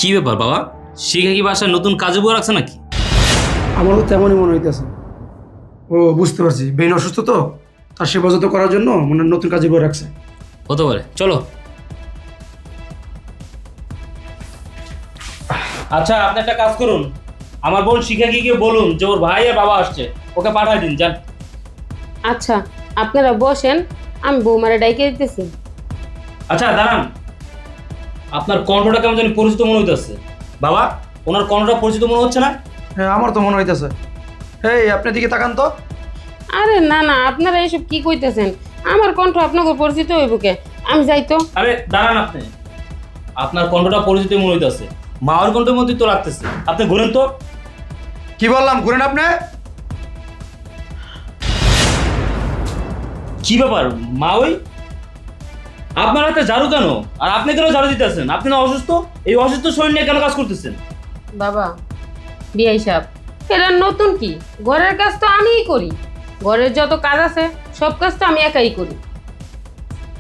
কি ব্যাপার বাবা, শিখা কি বাসায় নতুন কাজে বউ রাখছে নাকি? আমারও তেমনই মনে হইতেছে। ও বুঝতে পারছি, বেইন অসুস্থ তো, তার সেবা যত্ন করার জন্য মনে হয় নতুন কাজে বই রাখছে। হতে পারে, চলো। আচ্ছা, আপনি একটা কাজ করুন, আমার বোন শিখাকে গিয়ে বলুন যে ওর ভাই আর বাবা আসছে, ওকে পাঠায় দিন, যান। আচ্ছা, আপনারা বসেন, আমি বৌমারে ডাইকে দিতেছি। আচ্ছা দাঁড়ান, আপনার কণ্ঠটা কেমন জানি পরিচিত মনে হইতেছে। বাবা, ওনার কণ্ঠটা পরিচিত মনে হচ্ছে না? হ্যাঁ, আমার তো মনে হইতেছে। এই আপনার দিকে তাকান তো। আরে না না, আপনারা এসব কি কইতেছেন? আমার কণ্ঠ আপনাকে পরিচিত হইব কে? আমি যাই তো। আরে দাঁড়ান, আপনি, আপনার কণ্ঠটা পরিচিত মনে হইতেছে, মায়ের কণ্ঠের মধ্যেই তো লাগতেছে। আপনি ঘুরেন তো। কি বললাম, ঘুরেন আপনি। কি ব্যাপার মা, ওই আপনার হাতে ঝাড়ু কেন? আর আপনি কেন ঝাড়ু দিতেছেন? আপনি না অসুস্থ? এই অসুস্থ শরীর নিয়ে কেন কাজ করতেছেন? বাবা, বিয়াই সাহেব, এটা নতুন কি? ঘরের কাজ তো আমিই করি। ঘরের যত কাজ আছে সব কাজ তো আমি একাই করি।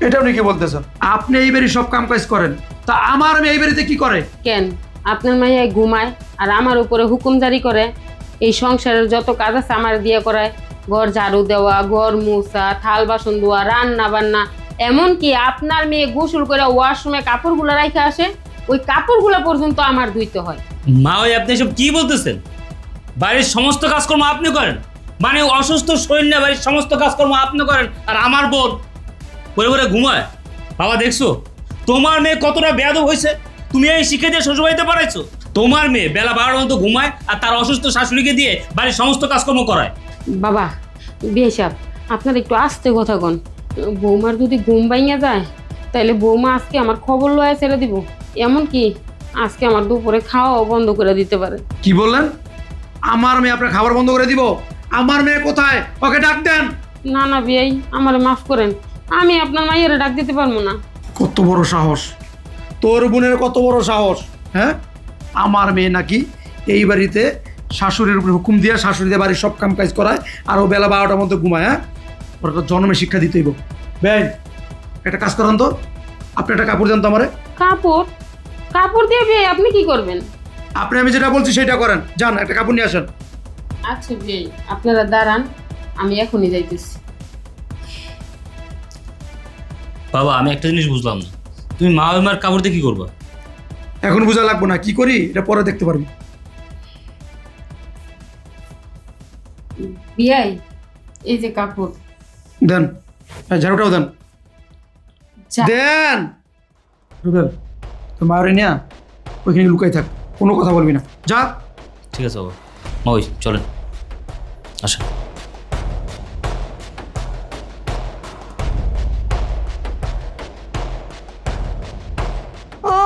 এটা আপনি কি বলতেছেন? আপনি এই বাড়ি সব কাম কাজ করেন, তা আমার মেয়ে এই বাড়িতে কি করে? কেন, আপনার মাইয়া ঘুমায় আর আমার উপরে হুকুম জারি করে? এই সংসারের যত কাজ আছে আমার দিয়ে করায়। ঘর ঝাড়ু দেওয়া, ঘর মুছা, থাল বাসন ধোয়া, রান্না বান্না, এমনকি আপনার মেয়ে গোসল করে ওয়াশরুমে কাপড়গুলো রাখে আসে, ওই কাপড়গুলো পর্যন্ত আমার ধুইতে হয়। মা, ওই আপনি এসব কি বলতেছেন? বাড়ির সমস্ত কাজকর্ম আপনি করেন? মানে অসুস্থ শরীর নিয়ে বাড়ির সমস্ত কাজকর্ম আপনি করেন, আর আমার বোন পরে পরে ঘুমায়? বাবা দেখছো তোমার মেয়ে কতটা বেয়াদব হয়েছে? তুমি এই শিখে দিয়ে শ্বশুরবাড়িতে পাঠাইছো? তোমার মেয়ে বেলা 12টার মতো ঘুমায় আর তার অসুস্থ শাশুড়িকে দিয়ে বাড়ির সমস্ত কাজকর্ম করায়। বাবা, বিয়ে সাহেব, আপনার একটু আস্তে কথা কন। বৌমার যদি ঘুম ভাঙিয়া যায় তাহলে বৌমা আজকে আমার খবর লয়ে ছেড়ে দিব, এমনকি আজকে আমার দুপুরে খাওয়াও বন্ধ করে দিতে পারে। কি বললেন? আমার মেয়ে আপনার খাবার বন্ধ করে দিব? আমার মেয়ে কোথায়? ওকে ডাক দেন। না না বিয়াই, আমারে মাফ করেন, আমি আপনার মাইয়ারে ডাক দিতে পারবো না। কত বড় সাহস তোর বোনের, কত বড় সাহস! হ্যাঁ, আমার মেয়ে নাকি এই বাড়িতে শাশুড়ির উপরে হুকুম দিয়ে শাশুড়িদের বাড়ির সব কাম কাজ করায়, আর ও বেলা 12টার মধ্যে ঘুমায়। হ্যাঁ, ওর একটা জন্মে শিক্ষা দিতে হইব। বেন, একটা কাজ করেন তো, আপনি একটা কাপড় দেন তো আমারে। কাপড়? কাপড় দিয়ে বিয়ে আপনি কি করবেন? আপনি আমি যেটা বলছি সেটা করেন, যান একটা কাপড় নিয়ে আসেন। আচ্ছা বিয়ে, আপনারা দাঁড়ান, আমি এখনই যাইতেছি। বাবা, আমি একটা জিনিস বুঝলাম না, তুমি মা ওই মার কাপড় দিয়ে কি করবা? এখন বোঝা লাগবো না, কি করি এটা পরে দেখতে পারবি। বিয়াই, এই যে কাপড়। দেন, হ্যাঁ, ঝাড়ুটাও দেন। যা। দেন রুবেল, তো মায়ের নিয়ে ওইখানে লুকাই থাক, কোনো কথা বলবি না, যা। ঠিক আছে বাবা। মা ওই চলেন, আসেন। ও,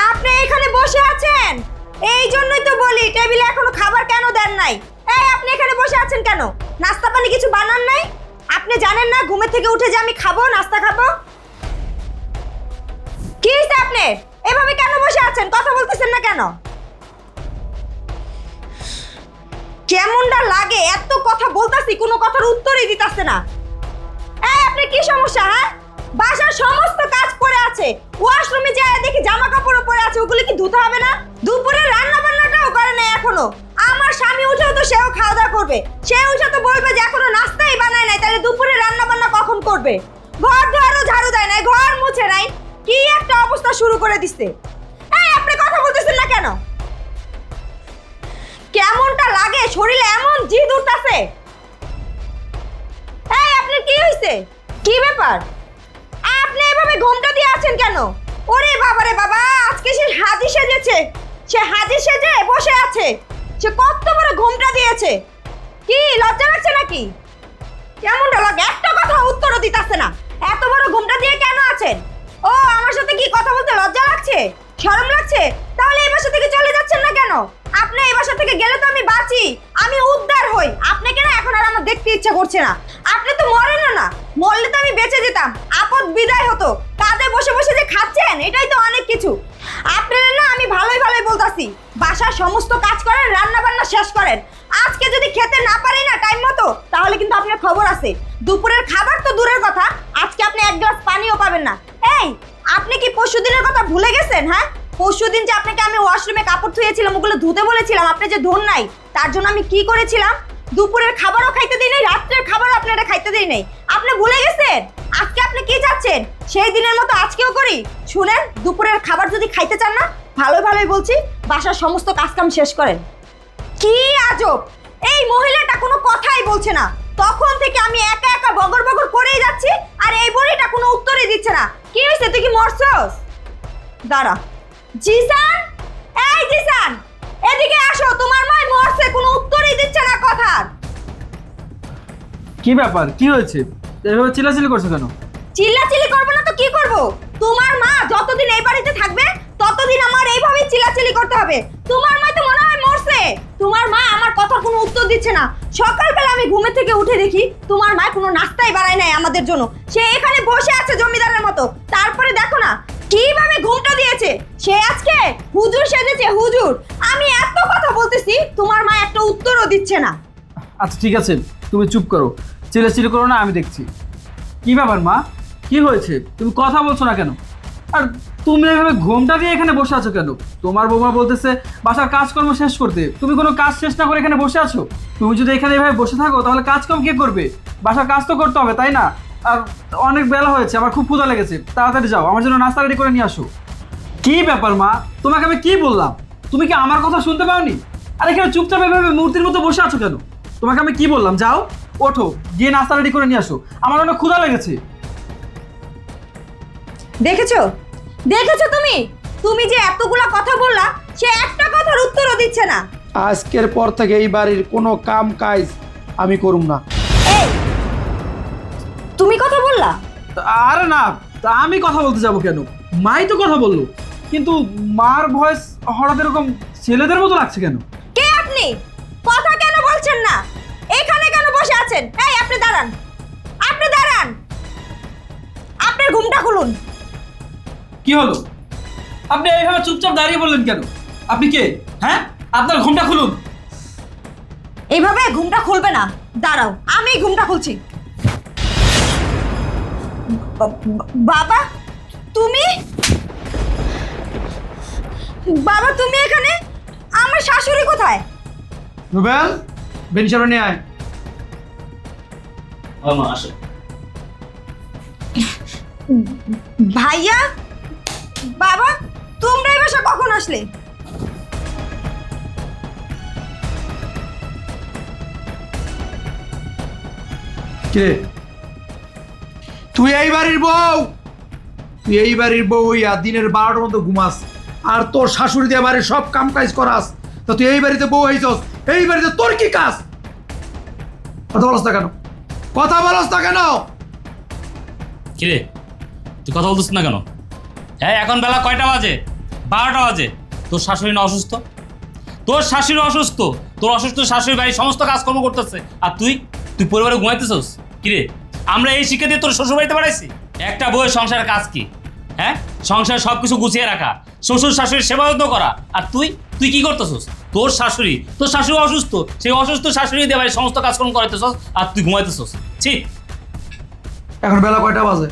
আপনি এখানে বসে আছেন? এই জন্যই তো বলি টেবিলে এখনো খাবার কেন দেন নাই। এই আপনি এখানে বসে আছেন কেন? নাস্তা পানি কিছু বানান নাই? আপনি জানেন না ঘুমের থেকে উঠে যে আমি খাবো, নাস্তা খাবো? কি হইছে আপনি? এভাবে কেন বসে আছেন? কথা বলতেছেন না কেন? কেমনটা লাগে, এত কথা বলতাছি কোনো কথার উত্তরই দিতাছে না। এই আপনার কি সমস্যা? হ্যাঁ, বাসার সমস্ত কাজ পড়ে আছে, ওয়াশরুমে যায় দেখি জামা কাপড়ও পড়ে আছে, ওগুলো কি ধুতে হবে না? দুপুরে রান্না বান্নাটাও করে নাই এখনো। আমার স্বামী উঠেও তো সেও খাওয়া দাওয়া করবে, সে উঠে তো বলবে যে এখনো নাস্তাই বানায় নাই, তাহলে দুপুরে রান্না বান্না কখন করবে? ঘর ধরো ঝাড়ু দেয় নাই, ঘর মুছে নাই, কি একটা অবস্থা শুরু করে দিচ্ছে। এই আপনি কথা বলতেছেন না কেন? কেমনটা লাগে, শরীরে এমন জিদ উঠতাছে। এই আপনার কি হইছে? কি ব্যাপার? আপনি এভাবে ঘোমটা দিয়ে আছেন কেন? ওরে বাবা রে বাবা, আজকে সে হাজি সেজেছে, সে হাজি সেজে বসে আছে, সে কত বড় ঘোমটা দিয়েছে। কি লজ্জা লাগছে নাকি? কেমনটা লাগে, একটা কথা উত্তরও দিতাছে না। এত বড় ঘোমটা দিয়ে কেন আছেন? ও, আমার সাথে কি কথা বলতে লজ্জা লাগছে, শরম লাগছে? তাহলে এই বাসা থেকে চলে যাচ্ছেন না কেন? আপনি এই বাসা থেকে গেলে তো আমি বাঁচি, আমি উদ্ধার হই। আপনাকে না এখন আর আমার দেখতে ইচ্ছা করছে না। আপনি তো মরেন না, মরলে তো আমি বেঁচে যেতাম, আপদ বিদায় হতো। কাঁধে বসে বসে যে খাচ্ছেন, এটাই তো অনেক কিছু। আপনারা না আমি ভালোই ভালোই বলতাছি, বাসার সমস্ত কাজ করেন, রান্না বান্না শেষ করেন। আজকে যদি খেতে না পারি না টাইম মতো, তাহলে কিন্তু আপনার খবর আছে। দুপুরের খাবার তো দূরের কথা, আজকে আপনি এক গ্লাস পানিও পাবেন না। এই আপনি কি পরশুদিনের কথা ভুলে গেছেন? হ্যাঁ, পরশুদিন যে আপনাকে আমি ওয়াশরুমে কাপড় ধুয়েছিলাম, ওগুলো ধুতে বলেছিলাম, আপনি যে ধোন নাই, তার জন্য আমি কি করেছিলাম? দুপুরের খাবারও খাইতে দিই নাই, রাত্রের খাবারও আপনারা খাইতে দিই নাই। আপনি ভুলে গেছেন? আজকে আপনি কি চাচ্ছেন? সেই দিনের মতো আজকেও করি? শুনেন, দুপুরের খাবার যদি খাইতে চান না, ভালোই বলছি, বাসার সমস্ত কাজকাম শেষ করেন। কি আজব, এই মহিলাটা কোনো কথাই বলছে না। তখন থেকে আমি একা একা বগর বগর করেই যাচ্ছি, আর এই বুড়িটা কোনো উত্তরই দিচ্ছে না। কি হয়েছে, তুই কি মরছস? দাঁড়া। জিসান, এই জিসান, এদিকে আসো, তোমার মা মরছে, কোনো উত্তরই দিচ্ছে না কথার। কি ব্যাপার, কি হয়েছে? এভাবে চিল্লাচিল্লি করছো কেন? চিল্লাচিল্লি করবো না তো কি করব? তোমার মা যতদিন এই বাড়িতে থাকবে ততদিন আমার এইভাবেই চিল্লাচিল্লি করতে হবে। তোমার মা তো মনে হয় মরছে। তোমার মা আমার কথার কোনো উত্তর দিচ্ছে না। সকালবেলা আমি ঘুমে থেকে উঠে দেখি তোমার মা কোনো নাস্তাই বানায় নাই আমাদের জন্য, সে এখানে বসে আছে জমিদারের মতো। তারপরে দেখো না কিভাবে ঘুমটা দিয়েছে, সে আজকে হুজুর সেজেছে, হুজুর। আমি এত কথা বলতেছি, তোমার মা একটা উত্তরও দিচ্ছে না। আচ্ছা ঠিক আছে, তুমি চুপ করো, চিল্লাচিল্লি করো না, আমি দেখছি। কি ব্যাপার মা, কি হয়েছে? তুমি কথা বলছো না কেন? আর তুমি এভাবে ঘোমটা দিয়ে এখানে বসে আছো কেন? তোমার বৌমা বলতেছে বাসার কাজকর্ম শেষ করতে, তুমি কোনো কাজ শেষ না করে এখানে বসে আছো? তুমি যদি এখানে এভাবে বসে থাকো তাহলে কাজকাম কে করবে? বাসার কাজ তো করতে হবে, তাই না? আর অনেক বেলা হয়েছে, আমার খুব ক্ষুধা লেগেছে, তাড়াতাড়ি যাও, আমার জন্য নাস্তা রেডি করে নিয়ে আসো। কি ব্যাপার মা, তোমাকে আমি কি বললাম? তুমি কি আমার কথা শুনতে পাওনি? আর এখানে চুপচাপ এভাবে মূর্তির মতো বসে আছো কেন? তোমাকে আমি কি বললাম? যাও, ওঠো, গিয়ে নাস্তা রেডি করে নিয়ে আসো, আমার অনেক ক্ষুধা লেগেছে। দেখেছো, দেখেছো তুমি, তুমি যে এতগুলা কথা বললা, সে একটা কথার উত্তরও দিচ্ছে না। আজকের পর থেকে এই বাড়ির কোনো কাম কাজ আমি করুম না। এই, তুমি কথা বললা? আরে না, তা আমি কথা বলতে যাব কেন? মাই তো কথা বললো, কিন্তু মার ভয়েস হঠাৎ এরকম ছেলেদের মতো লাগছে কেন? কে আপনি? কথা কেন বলছেন না? এখানে কেন বসে আছেন? এই আপনি দাঁড়ান, আপনি দাঁড়ান, আপনার ঘুমটা খুলুন। কি হলো? আপনি এইভাবে চুপচাপ দাঁড়িয়ে বললেন কেন? আপনি কে? হ্যাঁ, আপনার ঘুমটা খুলুন। এইভাবে ঘুমটা খুলবে না, দাঁড়াও, আমি ঘুমটা খুলছি। বাবা, তুমি? বাবা তুমি এখানে? আমার শাশুড়ি কোথায়? রুবেল, বেনশারো নিয়ে আয়। মা আসো। ভাইয়া, বাবা, তোমরা এই বাসা কখন আসলে? কে তুই? এই বাড়ির বউ, তুই এই বাড়ির বউ হইয়া দিনের 12টার মতো ঘুমাস, আর তোর শাশুড়ি দিয়ে বাড়ির সব কাম কাজ করাস। তো তুই এই বাড়িতে বউ হইছস, এই বাড়িতে তোর কি কাজ? কথা বলস না কেন? কথা বলস না কেন? কিরে, তুই কথা বলছিস না কেন? হ্যাঁ, এখন বেলা কয়টা বাজে? 12টা বাজে। তোর শাশুড়ি না অসুস্থ? তোর শাশুড়ি অসুস্থ, তোর অসুস্থ শাশুড়ি বাড়ির সমস্ত কাজকর্ম করতেছে, আর তুই পরিবারে ঘুমাইতেছস? কিরে, আমরা এই শিক্ষা দিয়ে তোর শ্বশুর বাড়িতে বাড়াইছি? একটা বউয়ের সংসারের কাজ কি? হ্যাঁ, সংসারে সব কিছু গুছিয়ে রাখা, শ্বশুর শাশুড়ির সেবা যত্ন করা, আর তুই কি করতেছস? তোর শাশুড়ি অসুস্থ, সেই অসুস্থ শাশুড়ি দিয়ে বাড়ির সমস্ত কাজকর্ম করাইতেছস, আর তুই ঘুমাইতেছস। ছি! এখন বেলা কয়টা বাজে?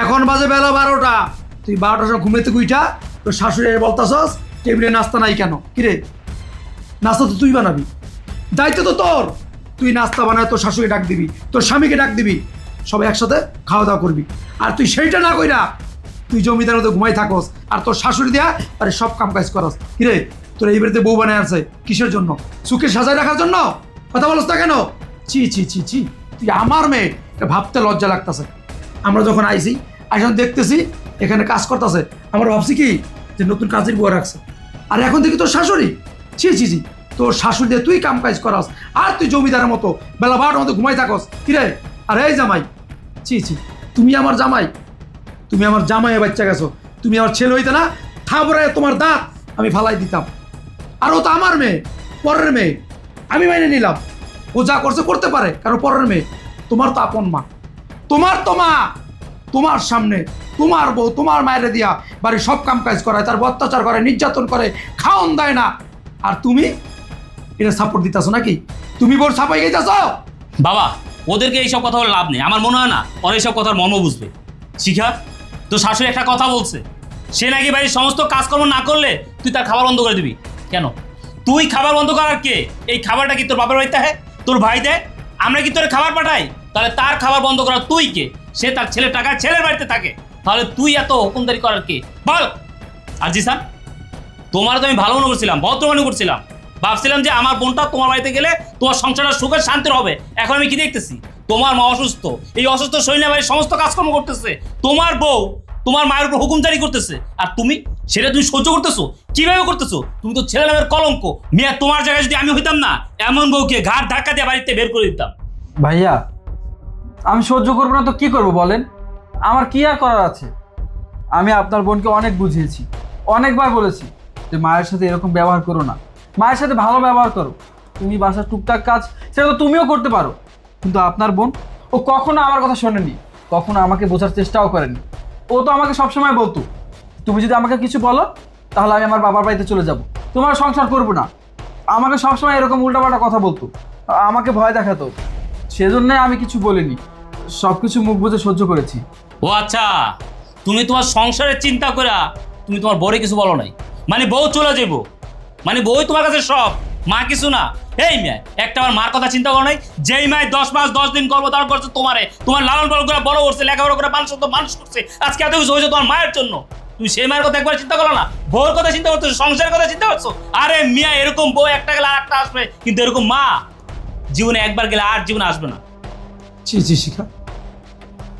এখন বাজে বেলা 12টা। তুই 12টার সময় ঘুমেতে উইঠা তোর শাশুড়ি বলতাছস টেবিলে নাস্তা নাই কেন? কিরে, নাস্তা তো তুই বানাবি, দায়িত্ব তো তোর। তুই নাস্তা বানায় তোর শাশুড়ি ডাক দিবি, তোর স্বামীকে ডাক দিবি, সবাই একসাথে খাওয়া দাওয়া করবি। আর তুই সেইটা না কইরা তুই জমিদার মতো ঘুমাই থাকস, আর তোর শাশুড়ি দেয়া আরে সব কাম কাজ করস। কিরে, তোর এই বাড়িতে বউ বানায় আছে কিসের জন্য? সুখে সাজায় রাখার জন্য? কথা বলস না কেন? ছি ছি ছি ছি, তুই আমার মেয়ে, এটা ভাবতে লজ্জা লাগতেছে। আমরা যখন আইছি এখন দেখতেছি এখানে কাজ করতেছে, আমরা ভাবছি কি যে নতুন কাজের বউ রাখছে, আর এখন দেখি তোর শাশুড়ি। ছি ছি ছি, তোর শাশুড়ি দিয়ে তুই কাম কাজ করাস, আর তুই জমিদারের মতো বেলা 12টার মতো ঘুমাই থাকস। কিরে, আর এই জামাই, ছি ছি, তুমি আমার জামাই, তুমি আমার জামাইয়ে বাচ্চা গেছো। তুমি আমার ছেলে হইতে না, থাবড়ায় তোমার দাঁত আমি ফালাই দিতাম। আর ও তো আমার মেয়ে, পরের মেয়ে, আমি মাইনে নিলাম। ও যা করছে করতে পারে, কারণ পরের মেয়ে। তোমার তো আপন মা, তোমার তো মা, তোমার সামনে তোমার বউ তোমার মায়ের দিয়া বাড়ির সব কাম কাজ করায়, তার অত্যাচার করে, নির্যাতন করে, খাওন দেয় না, আর তুমি এটা সাপোর্ট দিতেছো নাকি? তুমি বোর ছাপাই গেছ। বাবা, ওদেরকে এইসব কথা বলে লাভ নেই। আমার মনে হয় না ওরা এইসব কথার মর্ম বুঝবে। শিখা, তোর শাশুড়ি একটা কথা বলছে, সে নাকি বাড়ির সমস্ত কাজকর্ম না করলে তুই তার খাবার বন্ধ করে দিবি কেন? তুই খাবার বন্ধ করার কে? এই খাবারটা কি তোর বাবার বাড়িতে হয়? তোর ভাই দেয়? আমরা কি তোর খাবার পাঠাই? তাহলে তার খাবার বন্ধ করার তুই কে? সে তার ছেলে টাকায় ছেলের বাড়িতে থাকে, তাহলে তুই এত হুকুমদারি করার কে বল? আর জিসান, তোমার তো আমি ভালো মনে করছিলাম, ভদ্র মনে করছিলাম, ভাবছিলাম যে আমার বোনটা তোমার বাড়িতে গেলে তোমার সংসারটা সুখের শান্তির হবে। এখন আমি কি দেখতেছি, তোমার মা অসুস্থ, এই অসুস্থ শরীরে বাড়ির সমস্ত কাজকর্ম করতেছে, তোমার বউ তোমার মায়ের উপর হুকুম জারি করতেছে, আর তুমি সেটা তুমি সহ্য করতেছো? কিভাবে করতেছো? তুমি তো ছেলে নামের কলঙ্ক। মিয়া, তোমার জায়গায় যদি আমি হইতাম না, এমন বউকে ঘাট ধাক্কা দিয়ে বাড়িতে বের করে দিতাম। ভাইয়া, আমি সহ্য করবো না তো কি করব বলেন? আমার কি আর করার আছে? আমি আপনার বোনকে অনেক বুঝিয়েছি, অনেকবার বলেছি যে মায়ের সাথে এরকম ব্যবহার করো না, মায়ের সাথে ভালো ব্যবহার করো। তুমি বাসার টুকটাক কাজ সেটা তো তুমিও করতে পারো, কিন্তু আপনার বোন ও কখনো আমার কথা শোনেনি, কখনো আমাকে বোঝার চেষ্টাও করেনি। ও তো আমাকে সবসময় বলতো, তুমি যদি আমাকে কিছু বলো তাহলে আমি আমার বাবার বাড়িতে চলে যাব, তোমার সংসার করবো না। আমাকে সবসময় এরকম উল্টাপাল্টা কথা বলতো, আমাকে ভয় দেখাতো। সেজন্যই আমি কিছু বলিনি, সব কিছু মুখ বুজে সহ্য করেছি। ও আচ্ছা, তুমি তোমার সংসারের চিন্তা করে তুমি তোমার বউরে কিছু বলো নাই, মানে বউ চলে যাবো, মানে বউ তোমার কাছে সব, মা কিছু না। এই মেয়ে, একটা আমার মার কথা চিন্তা করো নাই? যেই মায় 10 মাস 10 দিন গর্ভ ধারণ করছে তোমারে, তোমার লালন পালন করে বড় করছে, লেখাপড়া করে মানুষ করছে, আজকে এত কিছু হয়েছে তোমার মায়ের জন্য, তুমি সেই মায়ের কথা একবার চিন্তা করো না? বউর কথা চিন্তা করছো, সংসারের কথা চিন্তা করছো? আরে মিয়া, এরকম বউ একটা গেলে আরেকটা আসবে, কিন্তু এরকম মা জীবনে একবার গেলে আর জীবনে আসবে না। ছি ছি শিখা,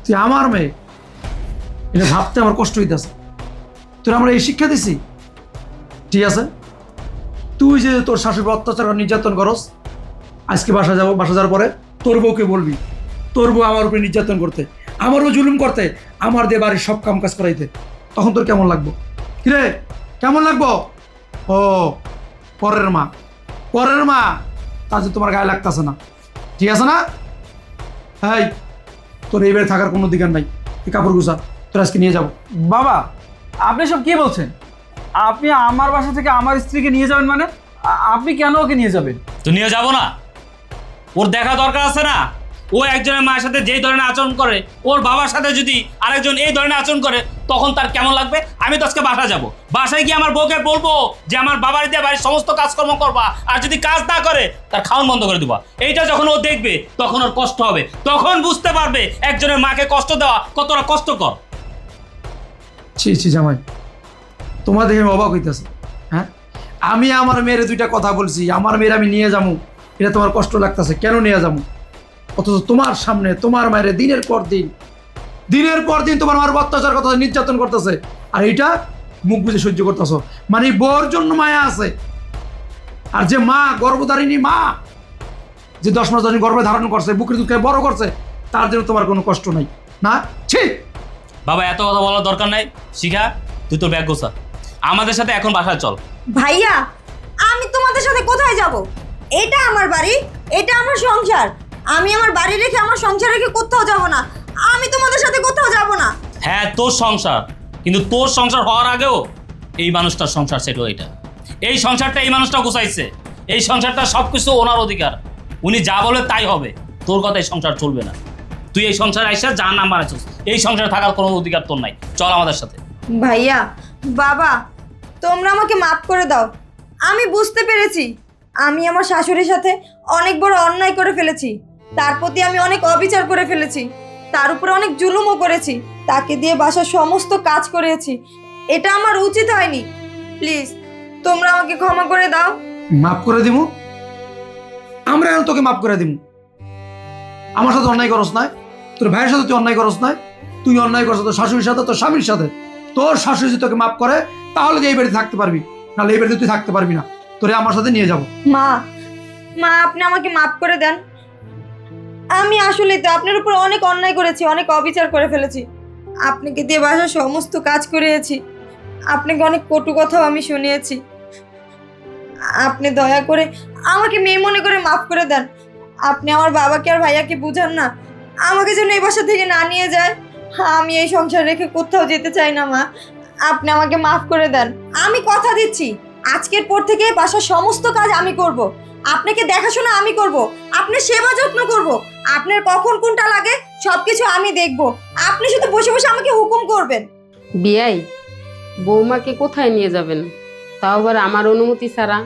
তুই আমার মেয়ে, এটা ভাবতে আমার কষ্ট হইতেছে। তোর আমরা এই শিক্ষা দিছি, ঠিক আছে? তুই যে তোর শাশুড়ি অত্যাচার আর নির্যাতন করস, আজকে বাসা যাওয়ার পরে তোর বউকে বলবি তোর বউ আমার উপরে নির্যাতন করতে, আমার বউ জুলুম করতে, আমার দিয়ে বাড়ির সব কাম কাজ করাইতে, তখন তোর কেমন লাগবো? কিরে, কেমন লাগবো? ও পরের মা, পরের মা, তা যে তোমার গায়ে লাগতেছে না, ঠিক আছে না? হ্যাঁ, তোর এই বাড়ি থাকার কোনো অধিকার নাই। এই কাপড় গুছা, তোর আজকে নিয়ে যাবো। বাবা, আপনি সব কি বলছেন? আপনি আমার বাসা থেকে আমার স্ত্রীকে নিয়ে যাবেন মানে? আপনি কেন ওকে নিয়ে যাবেন? তো নিয়ে যাবো না? ওর দেখা দরকার আছে না? ও একজনের মায়ের সাথে যেই ধরনের আচরণ করে, ওর বাবার সাথে যদি আরেকজন এই ধরনের আচরণ করে, তখন তার কেমন লাগবে? আমি তো আজকে বাসা যাব, বাসায় গিয়ে আমার বউকে বলবো যে আমার বাবার দিয়ে বাড়ির সমস্ত কাজকর্ম করবা, আর যদি কাজ না করে তার খাওয়ান বন্ধ করে দিবা। এইটা যখন ও দেখবে তখন ওর কষ্ট হবে, তখন বুঝতে পারবে একজনের মাকে কষ্ট দেওয়া কতটা কষ্টকর। ছি ছি জামাই, তোমার দেখে আমি অবাক হইতেছে। হ্যাঁ, আমি আমার মেয়ের দুইটা কথা বলছি, আমার মেয়ের আমি নিয়ে যাবো, এটা তোমার কষ্ট লাগতেছে, কেন নিয়ে যাবো? অথচ তোমার সামনে তোমার মায়ের দিনের পর দিন তোমার মার অত্যাচার করতেছে, নির্যাতন করতেছে, আর এটা মুখ বুঝে সহ্য করতেছো। মানে বউর জন্য মায়া আছে, আর যে মা গর্ভধারিণী মা, যে 10 মাস ধরে গর্ভে ধারণ করছে, বুকের দুধ খেয়ে বড় করছে, তার জন্য তোমার কোনো কষ্ট নাই না? ঠিক বাবা, এত কথা বলার দরকার নাই। শিখা, তুই তোর ব্যাগ গোছা, আমাদের সাথে এখন বাসায় চল। ভাইয়া, আমি তোমাদের সাথে কোথায় যাব? এটা আমার বাড়ি, এটা আমার সংসার। আমি আমার বাড়ি রেখে, আমার সংসার রেখে কোথাও যাব না। আমি তোমাদের সাথে কোথাও যাব না। হ্যাঁ, তোর সংসার, কিন্তু তোর সংসার হওয়ার আগেও এই মানুষটার সংসার ছিল। এটা এই সংসারটা এই মানুষটা গুছাইছে, এই সংসারটা সব কিছু ওনার অধিকার, উনি যা বলে তাই হবে। তোর কথা এই সংসার চলবে না। তুই এই সংসার আইসা যা নাম বানাইছিস, এই সংসারে থাকার কোনো অধিকার তোর নাই। চল আমাদের সাথে। ভাইয়া, বাবা, তোমরা আমাকে মাফ করে দাও। আমি বুঝতে পেরেছি আমি আমার শাশুড়ির সাথে অনেক বড় অন্যায় করে ফেলেছি, তার প্রতি আমি অনেক অবিচার করে ফেলেছি, তার উপরে অনেক জুলুমও করেছি, তাকে দিয়ে বাসার সমস্ত কাজ করিয়েছি। এটা আমার উচিত হয়নি। প্লিজ তোমরা আমাকে ক্ষমা করে দাও। মাফ করে দিব? আমরা এখন তোকে মাফ করে দিব? আমার সাথে অন্যায় করস নাই, তোর ভাইয়ের সাথে তুই অন্যায় করস নাই, তুই অন্যায় করছ তোর শাশুড়ির সাথে, তোর স্বামীর সাথে। তোর শাশুড়ি যদি তোকে মাফ করে তাহলে এই বাড়িতে থাকতে পারবি, নাহলে এই বাড়িতে তুই থাকতে পারবি না। তোরে আমার সাথে নিয়ে যাবো। মা, আপনি আমাকে মাফ করে দেন। আমি আসলেই তো আপনার উপর অনেক অন্যায় করেছি, অনেক অবিচার করে ফেলেছি। আপনাকে দিয়ে বাসার সমস্ত কাজ করিয়েছি, আপনাকে অনেক কটু কথাও আমি শুনিয়েছি। আপনি দয়া করে আমাকে মেয়ে মনে করে মাফ করে দেন। আপনি আমার বাবাকে আর ভাইয়াকে বুঝান না, আমাকে যেন এই বাসা থেকে না নিয়ে যায়। আমি এই সংসার রেখে কোথাও যেতে চাই না মা, আপনি আমাকে মাফ করে দেন। আমি কথা দিচ্ছি, আজকের পর থেকে বাসার সমস্ত কাজ আমি করব, আপনাকে দেখাশোনা আমি করব, আপনার সেবা যত্ন করব, আপনার কখন কোনটা লাগে সবকিছু আমি দেখব। আপনি শুধু বসে বসে আমাকে হুকুম করবেন। বিয়াই, বৌমাকে কোথায় নিয়ে যাবেন, তাও আবার আমার অনুমতি ছাড়া?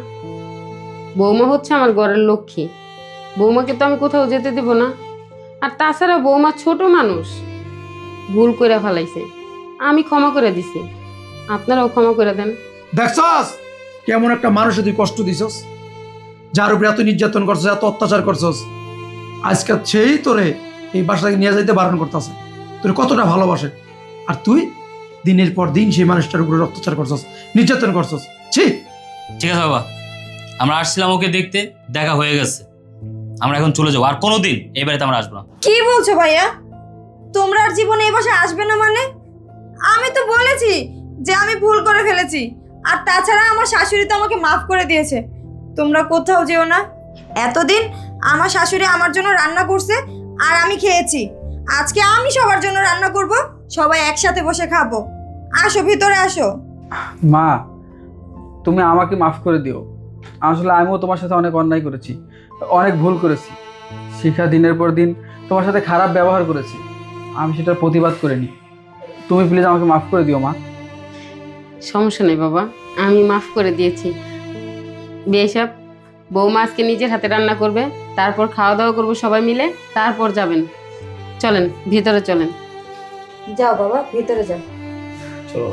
বৌমা হচ্ছে আমার ঘরের লক্ষ্মী, বৌমাকে তো আমি কোথাও যেতে দেব না। আর তাছাড়া বৌমা ছোট মানুষ, ভুল করে ফেলাইছে, আমি ক্ষমা করে দিছি, আপনারাও ক্ষমা করে দেন। দেখছস কেমন একটা মানুষে তুই কষ্ট দিছস, যার উপরে এত নির্যাতন করছস, এত অত্যাচার করছস, আজকে সেই তোরে এই বাসাকে নিয়ে যাইতে বারণ করতেছে। তোর কতটা ভালোবাসে, আর তুই দিনের পর দিন সেই মানুষটার উপরে অত্যাচার করছস, নির্যাতন করছস। ছি! ঠিক আছে বাবা, আমরা আসছিলাম ওকে দেখতে, দেখা হয়ে গেছে, আমরা এখন চলে যাবো। আর কোনোদিন এই বাড়িতে আমরা আসবো না। কি বলছো ভাইয়া? তোমরা আর জীবনে এই বাসায় আসবে না মানে? আমি তো বলেছি যে আমি ভুল করে ফেলেছি, আর তাছাড়া আমার শাশুড়ি তো আমাকে মাফ করে দিয়েছে। তোমরা কোথাও যেও না। এতদিন আমার শাশুড়ি আমার জন্য রান্না করছে আর আমি খেয়েছি, আজকে আমি সবার জন্য রান্না করব, সবাই একসাথে বসে খাবো। আসো, ভিতরে আসো। মা, তুমি আমাকে মাফ করে দিও। আসলে আমিও তোমার সাথে অনেক অন্যায় করেছি, অনেক ভুল করেছি। শিখা দিনের পর দিন তোমার সাথে খারাপ ব্যবহার করেছি, আমি সেটার প্রতিবাদ করিনি। তুমি প্লিজ আমাকে মাফ করে দিও মা। সমস্যা নেই বাবা, আমি মাফ করে দিয়েছি। বেশব, বৌমা আজকে নিজের হাতে রান্না করবে, তারপর খাওয়া দাওয়া করবো সবাই মিলে, তারপর যাবেন। চলেন ভিতরে চলেন। যাও বাবা, ভিতরে যাও। চলো।